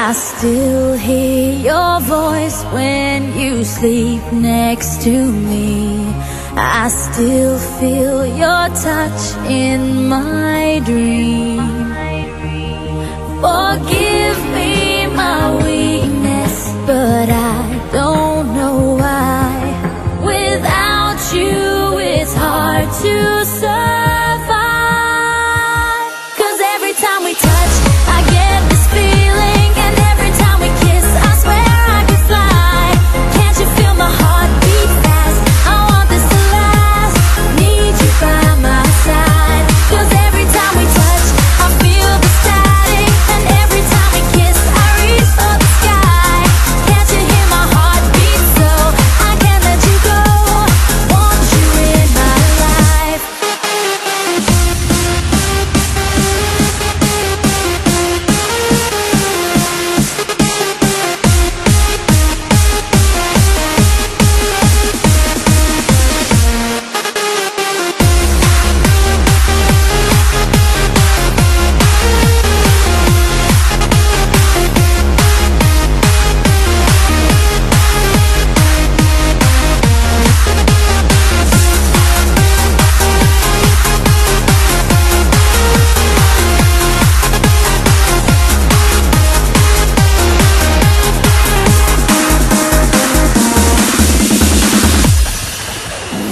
I still hear your voice when you sleep next to me. I still feel your touch in my dream. Forgive me my weakness, but I don't know why. Without you, it's hard to survive. 'Cause every time we touch, I get this feeling, and every time we kiss, I swear I could fly. Can't you feel my heart beat fast? I want this to last. Need you by my side. 'Cause every time we touch, I feel the static, and every time we kiss, I reach for the sky. Can't you hear my heart beat? So I can't let you go. Want you in my life.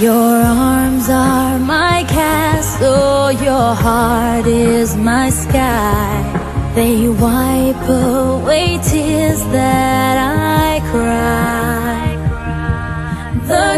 Your arms are my castle, your heart is my sky. They wipe away tears that I cry. The